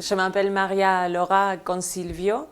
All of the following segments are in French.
Je m'appelle Maria Laura Consilvio,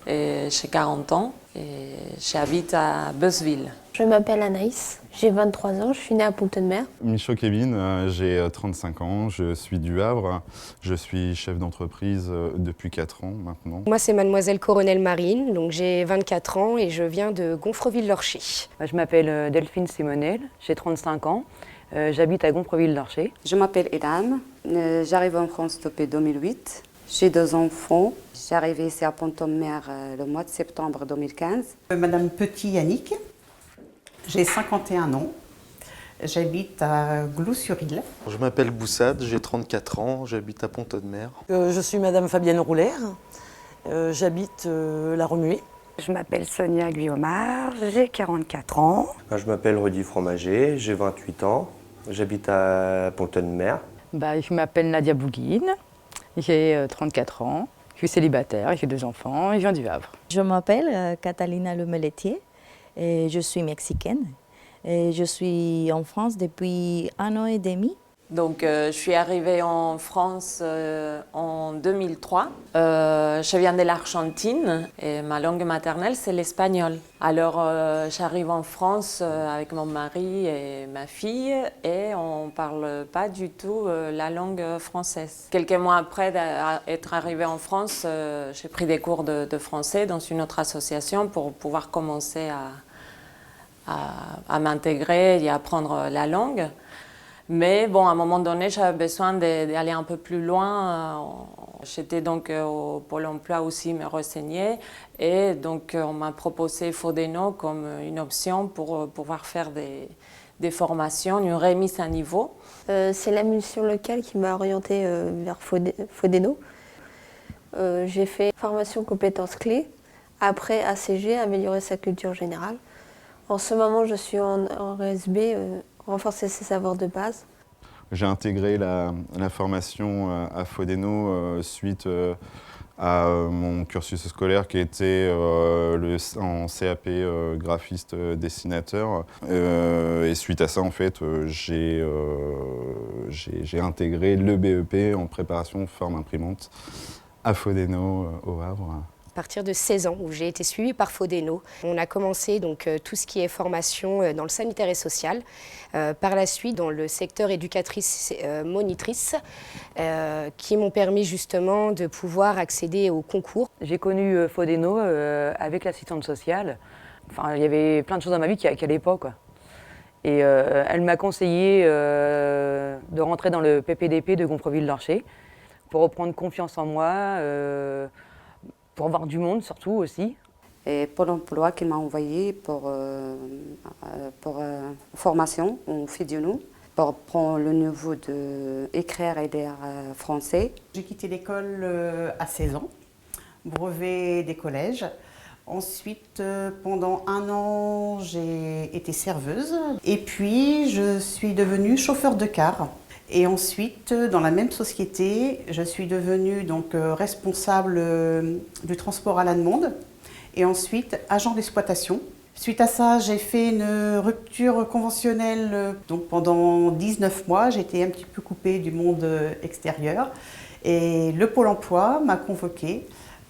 et j'ai 40 ans et j'habite à Beuzeville. Je m'appelle Anaïs, j'ai 23 ans, je suis née à Pont-de-Mer. Michaud Kevin, j'ai 35 ans, je suis du Havre, je suis chef d'entreprise depuis 4 ans maintenant. Moi c'est mademoiselle Coronel Marine, donc j'ai 24 ans et je viens de Gonfreville-Lorcher. Je m'appelle Delphine Simonel, j'ai 35 ans, j'habite à Gonfreville-Lorcher. Je m'appelle Edam, j'arrive en France depuis 2008. J'ai 2 enfants. J'ai arrivé ici à Pont-de-Mer le mois de septembre 2015. Madame Petit-Yannick, j'ai 51 ans. J'habite à Glou-sur-Île. Je m'appelle Boussad, j'ai 34 ans, j'habite à Pont-de-Mer. Je suis Madame Fabienne Roulaire, j'habite la Remuée. Je m'appelle Sonia Guillaumard, j'ai 44 ans. Je m'appelle Rudy Fromager, j'ai 28 ans, j'habite à Pont-de-Mer. Je m'appelle Nadia Bouguine, j'ai 34 ans, je suis célibataire, j'ai 2 enfants et je viens du Havre. Je m'appelle Catalina Lemeletier et je suis mexicaine. Et je suis en France depuis 1 an et demi. Donc, je suis arrivée en France en 2003. Je viens de l'Argentine et ma langue maternelle, c'est l'espagnol. Alors, j'arrive en France avec mon mari et ma fille et on ne parle pas du tout la langue française. Quelques mois après être arrivée en France, j'ai pris des cours de français dans une autre association pour pouvoir commencer à m'intégrer et à apprendre la langue. Mais bon, à un moment donné, j'avais besoin d'aller un peu plus loin. J'étais donc au Pôle emploi aussi me renseigner. Et donc, on m'a proposé Fodeno comme une option pour pouvoir faire des formations, une remise à niveau. C'est la mission locale qui m'a orientée vers Fodeno. J'ai fait formation compétences clés. Après, ACG, améliorer sa culture générale. En ce moment, je suis en RSB, renforcer ses savoirs de base. J'ai intégré la formation à Fodeno suite à mon cursus scolaire qui était en CAP graphiste dessinateur. Et suite à ça, en fait, j'ai intégré le BEP en préparation forme imprimante à Fodeno au Havre. À partir de 16 ans, où j'ai été suivie par Fodeno. On a commencé donc tout ce qui est formation dans le sanitaire et social. Par la suite, dans le secteur éducatrice monitrice, qui m'ont permis justement de pouvoir accéder au concours. J'ai connu Fodeno avec l'assistante sociale. Enfin, il y avait plein de choses dans ma vie qui allaient pas, quoi. Et elle m'a conseillé de rentrer dans le PPDP de Gonfreville-Lorcher pour reprendre confiance en moi. Pour voir du monde surtout aussi. Et Pôle emploi qui m'a envoyé pour formation en Fodeno, pour prendre le niveau d'écrire et lire français. J'ai quitté l'école à 16 ans, brevet des collèges. Ensuite, pendant 1 an, j'ai été serveuse. Et puis, je suis devenue chauffeur de car. Et ensuite, dans la même société, je suis devenue donc responsable du transport à la demande et ensuite agent d'exploitation. Suite à ça, j'ai fait une rupture conventionnelle. Donc pendant 19 mois, j'étais un petit peu coupée du monde extérieur. Et le Pôle emploi m'a convoquée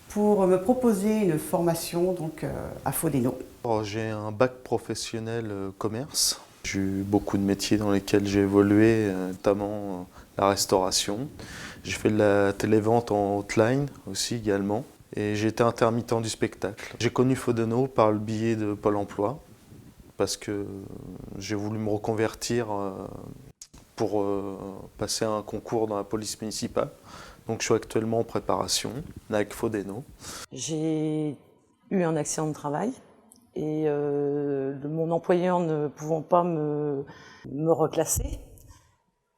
pour me proposer une formation donc, à Fodeno. J'ai un bac professionnel commerce. J'ai eu beaucoup de métiers dans lesquels j'ai évolué, notamment la restauration. J'ai fait de la télévente en hotline aussi également. Et j'ai été intermittent du spectacle. J'ai connu Fodeno par le biais de Pôle emploi parce que j'ai voulu me reconvertir pour passer un concours dans la police municipale. Donc je suis actuellement en préparation avec Fodeno. J'ai eu un accident de travail. Et mon employeur ne pouvant pas me reclasser,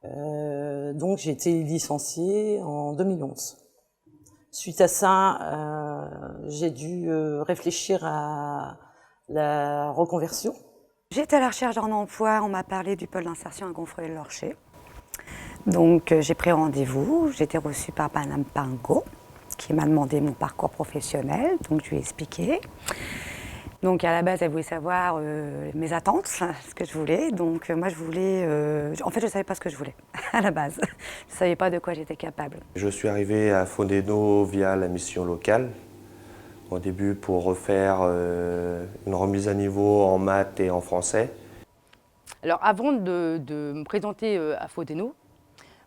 donc j'ai été licenciée en 2011. Suite à ça, j'ai dû réfléchir à la reconversion. J'étais à la recherche d'un emploi, on m'a parlé du pôle d'insertion à Gonfreville-Lorcher. Donc j'ai pris rendez-vous, j'ai été reçue par Madame Pingo, qui m'a demandé mon parcours professionnel, donc je lui ai expliqué. Donc à la base, elle voulait savoir mes attentes, ce que je voulais. Donc moi, je voulais... En fait, je ne savais pas ce que je voulais, à la base. Je ne savais pas de quoi j'étais capable. Je suis arrivé à Fodeno via la mission locale. Au début pour refaire une remise à niveau en maths et en français. Alors avant de me présenter à Fodeno,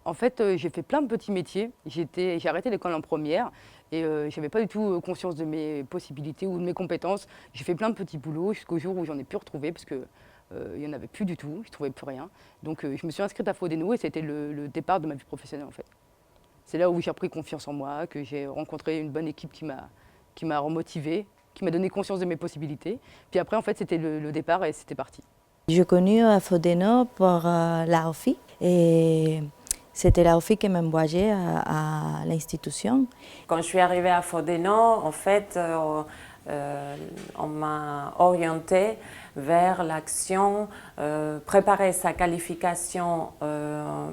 en fait, j'ai fait plein de petits métiers. J'ai arrêté l'école en première et je n'avais pas du tout conscience de mes possibilités ou de mes compétences. J'ai fait plein de petits boulots jusqu'au jour où j'en ai pu retrouver parce qu'il n'y en avait plus du tout, je ne trouvais plus rien. Donc je me suis inscrite à Fodeno et c'était le départ de ma vie professionnelle en fait. C'est là où j'ai pris confiance en moi, que j'ai rencontré une bonne équipe qui m'a remotivée, qui m'a donné conscience de mes possibilités. Puis après, en fait, c'était le départ et c'était parti. J'ai connu à Fodeno pour l'AOFI et c'était l'AOFI qui m'a envoyée à l'institution. Quand je suis arrivée à Fodeno, en fait, on m'a orientée vers l'action préparer sa qualification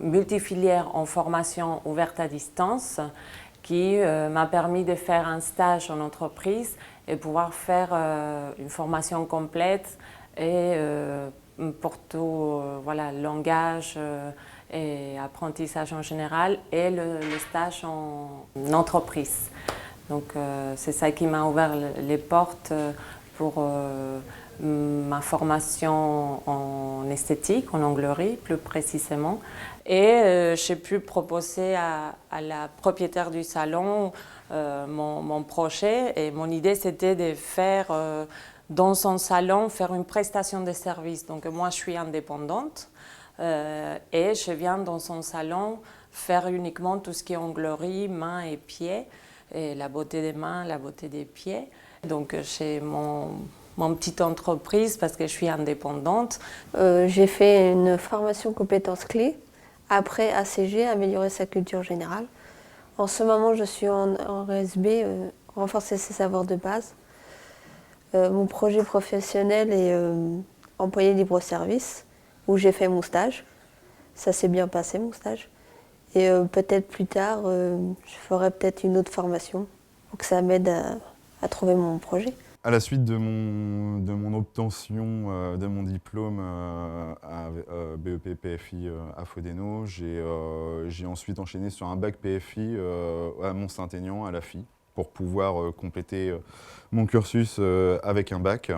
multifilière en formation ouverte à distance qui m'a permis de faire un stage en entreprise et pouvoir faire une formation complète et pour tout voilà, langage et apprentissage en général et le stage en entreprise. Donc c'est ça qui m'a ouvert les portes pour ma formation en esthétique, en onglerie plus précisément. Et j'ai pu proposer à la propriétaire du salon mon projet. Et mon idée, c'était de faire dans son salon, faire une prestation de service. Donc moi, je suis indépendante et je viens dans son salon faire uniquement tout ce qui est onglerie, mains et pieds, et la beauté des mains, la beauté des pieds. Donc j'ai mon petite entreprise parce que je suis indépendante. J'ai fait une formation compétences clés. Après ACG, améliorer sa culture générale. En ce moment, je suis en RSB, renforcer ses savoirs de base. Mon projet professionnel est employé libre-service, où j'ai fait mon stage. Ça s'est bien passé, mon stage. Et peut-être plus tard, je ferai peut-être une autre formation pour que ça m'aide à trouver mon projet. À la suite de mon obtention de mon diplôme à BEP PFI à Fodeno, j'ai ensuite enchaîné sur un bac PFI à Mont-Saint-Aignan, à la FI, pour pouvoir compléter mon cursus avec un bac.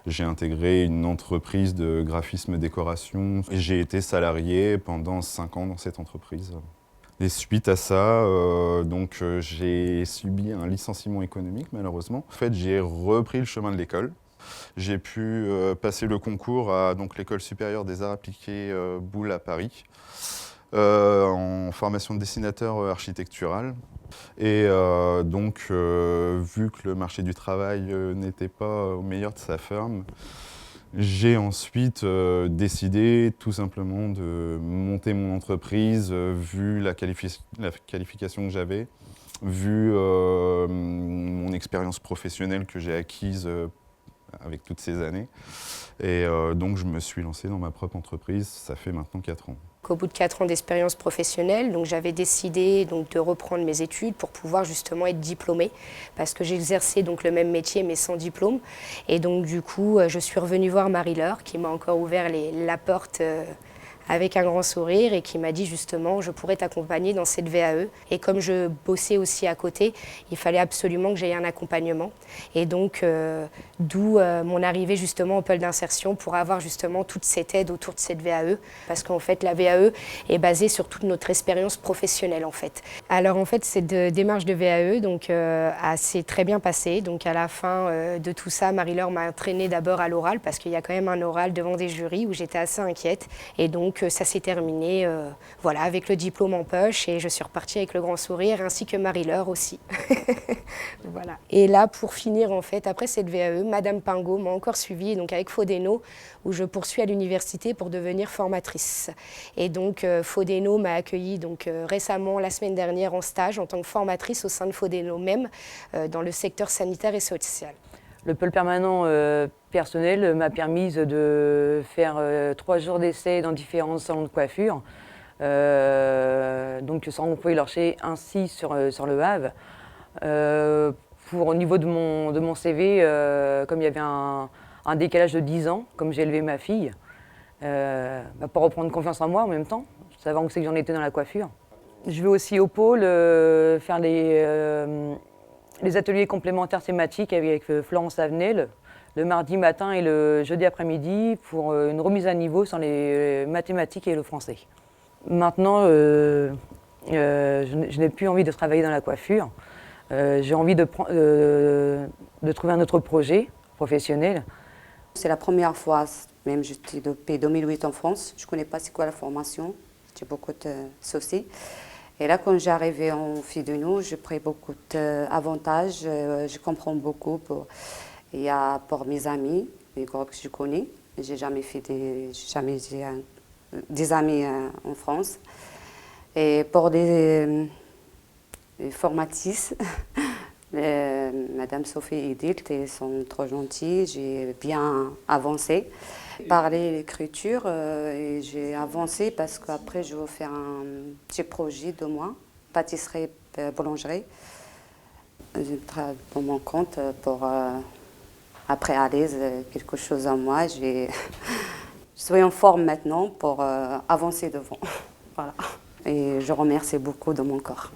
J'ai intégré une entreprise de graphisme décoration et j'ai été salarié pendant 5 ans dans cette entreprise. Et suite à ça, j'ai subi un licenciement économique malheureusement. En fait, j'ai repris le chemin de l'école. J'ai pu passer le concours à l'École supérieure des arts appliqués Boulle à Paris, en formation de dessinateur architectural. Et vu que le marché du travail n'était pas au meilleur de sa forme, j'ai ensuite décidé tout simplement de monter mon entreprise, vu la qualification que j'avais, vu mon expérience professionnelle que j'ai acquise avec toutes ces années. Et donc je me suis lancé dans ma propre entreprise, ça fait maintenant 4 ans. Au bout de 4 ans d'expérience professionnelle, donc j'avais décidé de reprendre mes études pour pouvoir justement être diplômée, parce que j'exerçais donc le même métier mais sans diplôme. Et donc du coup, je suis revenue voir Marie-Laure qui m'a encore ouvert la porte avec un grand sourire et qui m'a dit justement je pourrais t'accompagner dans cette VAE. Et comme je bossais aussi à côté, il fallait absolument que j'aie un accompagnement. Et donc d'où mon arrivée justement au pôle d'insertion pour avoir justement toute cette aide autour de cette VAE. Parce qu'en fait la VAE est basée sur toute notre expérience professionnelle en fait. Alors en fait cette démarche de VAE s'est très bien passée. Donc à la fin de tout ça, Marie-Laure m'a entraînée d'abord à l'oral parce qu'il y a quand même un oral devant des jurys où j'étais assez inquiète. Et donc ça s'est terminé avec le diplôme en poche et je suis repartie avec le grand sourire ainsi que Marie-Laure aussi. Voilà. Et là pour finir en fait, après cette VAE, Madame Pingot m'a encore suivie donc avec Fodeno où je poursuis à l'université pour devenir formatrice. Et donc Fodeno m'a accueillie récemment la semaine dernière en stage en tant que formatrice au sein de Fodeno même dans le secteur sanitaire et social. Le pôle permanent personnel m'a permis de faire 3 jours d'essai dans différents salons de coiffure, donc sans employer leur chez ainsi sur le Havre, au niveau de mon CV, comme il y avait un décalage de 10 ans, comme j'ai élevé ma fille, pour reprendre confiance en moi en même temps, savoir où c'est que j'en étais dans la coiffure. Je vais aussi au pôle faire les ateliers complémentaires thématiques avec Florence Avenel, le mardi matin et le jeudi après-midi pour une remise à niveau sur les mathématiques et le français. Maintenant, je n'ai plus envie de travailler dans la coiffure. J'ai envie de trouver un autre projet professionnel. C'est la première fois, même j'étais depuis 2008 en France, je ne connais pas c'est quoi la formation, j'ai beaucoup de soucis. Et là, quand j'arrivais en Fodeno, j'ai pris beaucoup d'avantages, je comprends beaucoup pour mes amis, les groupes que je connais. J'ai jamais fait des amis en France. Et pour des formatrices, Madame Sophie et Edith, elles sont trop gentilles, j'ai bien avancé. Parler l'écriture, et j'ai avancé parce qu'après je veux faire un petit projet de moi, pâtisserie, boulangerie. Je travaille pour mon compte pour après à l'aise quelque chose en moi. Je suis en forme maintenant pour avancer devant. Voilà. Et je remercie beaucoup de mon corps.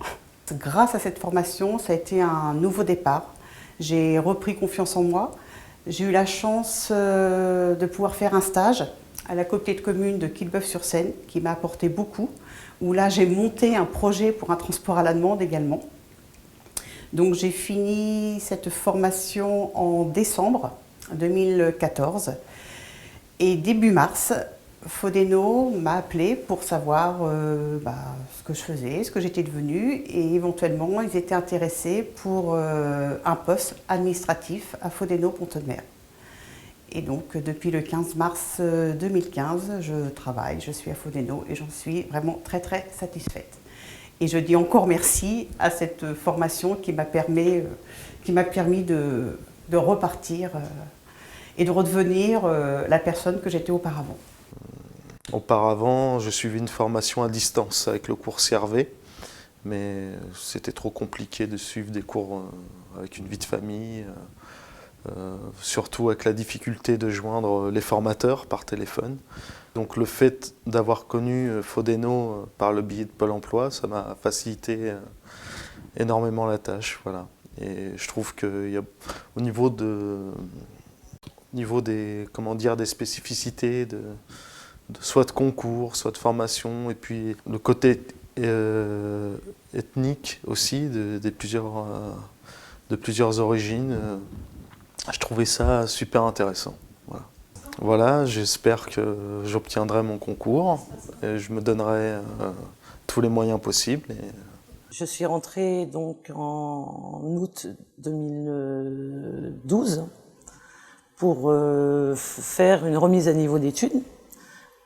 Grâce à cette formation, ça a été un nouveau départ. J'ai repris confiance en moi. J'ai eu la chance de pouvoir faire un stage à la communauté de communes de Quillebeuf-sur-Seine qui m'a apporté beaucoup, où là j'ai monté un projet pour un transport à la demande également. Donc j'ai fini cette formation en décembre 2014 et début mars, Fodeno m'a appelé pour savoir ce que je faisais, ce que j'étais devenue et éventuellement ils étaient intéressés pour un poste administratif à Fodeno Pont-de-Mer. Et donc depuis le 15 mars 2015, je travaille, je suis à Fodeno et j'en suis vraiment très très satisfaite. Et je dis encore merci à cette formation qui m'a permis de repartir et de redevenir la personne que j'étais auparavant. Auparavant, je suivais une formation à distance avec le cours CRV, mais c'était trop compliqué de suivre des cours avec une vie de famille, surtout avec la difficulté de joindre les formateurs par téléphone. Donc le fait d'avoir connu Fodeno par le biais de Pôle emploi, ça m'a facilité énormément la tâche. Voilà. Et je trouve qu'au niveau des spécificités, soit de concours, soit de formation, et puis le côté ethnique aussi, de plusieurs origines, je trouvais ça super intéressant. Voilà, j'espère que j'obtiendrai mon concours, et je me donnerai tous les moyens possibles. Je suis rentrée donc en août 2012 pour faire une remise à niveau d'études,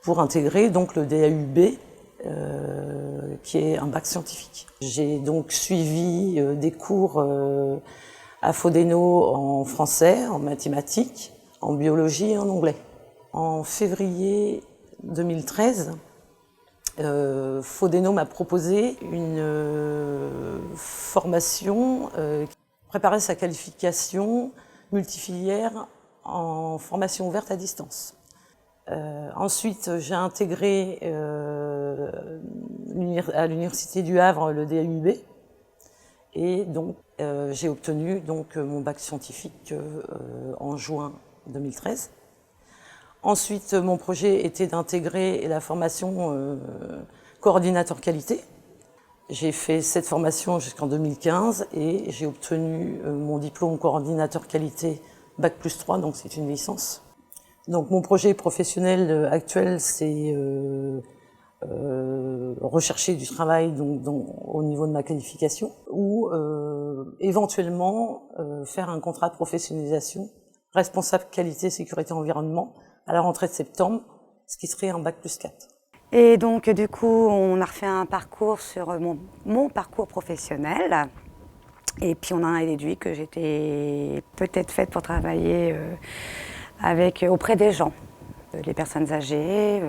pour intégrer donc le DAUB, qui est un bac scientifique. J'ai donc suivi des cours à Fodeno en français, en mathématiques, en biologie et en anglais. En février 2013, Fodeno m'a proposé une formation, préparer sa qualification multifilière en formation ouverte à distance. Ensuite, j'ai intégré à l'Université du Havre le DAUB et donc j'ai obtenu donc mon bac scientifique en juin 2013. Ensuite, mon projet était d'intégrer la formation coordinateur qualité. J'ai fait cette formation jusqu'en 2015 et j'ai obtenu mon diplôme coordinateur qualité bac plus 3, donc c'est une licence. Donc mon projet professionnel actuel, c'est rechercher du travail au niveau de ma qualification ou éventuellement faire un contrat de professionnalisation responsable qualité, sécurité, environnement à la rentrée de septembre, ce qui serait un bac plus 4. Et donc du coup, on a refait un parcours sur mon parcours professionnel. Et puis on en a déduit que j'étais peut-être faite pour travailler auprès des gens, les personnes âgées,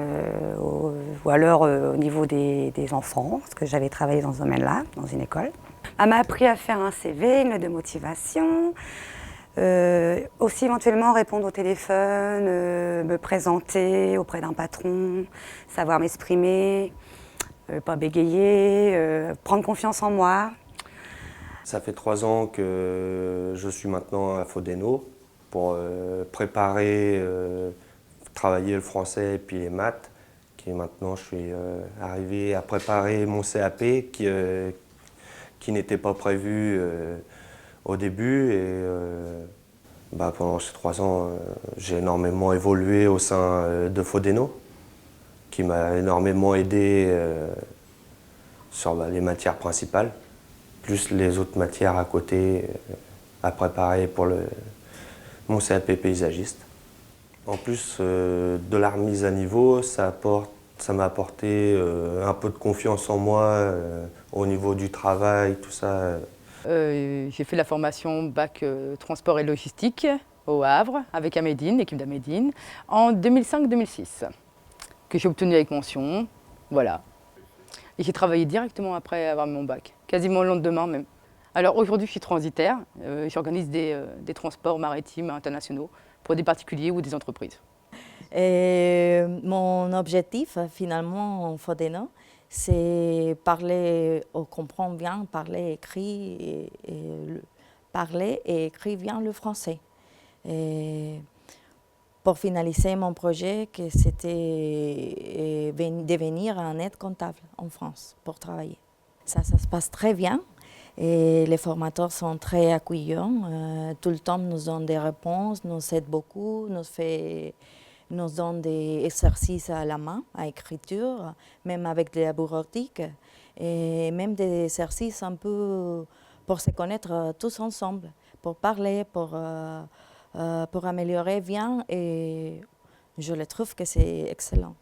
ou alors au niveau des enfants, parce que j'avais travaillé dans ce domaine-là, dans une école. Elle m'a appris à faire un CV, une lettre de motivation, aussi éventuellement répondre au téléphone, me présenter auprès d'un patron, savoir m'exprimer, pas bégayer, prendre confiance en moi. Ça fait 3 ans que je suis maintenant à Fodeno pour préparer, travailler le français et puis les maths. Maintenant, je suis arrivé à préparer mon CAP qui n'était pas prévu au début. Et pendant ces 3 ans, j'ai énormément évolué au sein de Fodeno, qui m'a énormément aidé sur les matières principales, plus les autres matières à côté à préparer pour mon CAP paysagiste. En plus de la remise à niveau, ça m'a apporté un peu de confiance en moi au niveau du travail, tout ça. J'ai fait la formation bac transport et logistique au Havre avec Amédine, l'équipe d'Amédine, en 2005-2006, que j'ai obtenu avec mention, voilà. Et j'ai travaillé directement après avoir mon bac, quasiment le lendemain même. Alors aujourd'hui, je suis transitaire, j'organise des transports maritimes internationaux pour des particuliers ou des entreprises. Et mon objectif, finalement, en Fodeno, c'est parler, comprendre bien, parler, écrire, parler et écrire bien le français. Et pour finaliser mon projet, c'était devenir un aide comptable en France pour travailler. Ça se passe très bien. Et les formateurs sont très accueillants. Tout le temps, nous donnent des réponses, nous aident beaucoup, nous donnent des exercices à la main, à écriture, même avec de la bureautique, et même des exercices un peu pour se connaître tous ensemble, pour parler, pour améliorer bien. Et je le trouve que c'est excellent.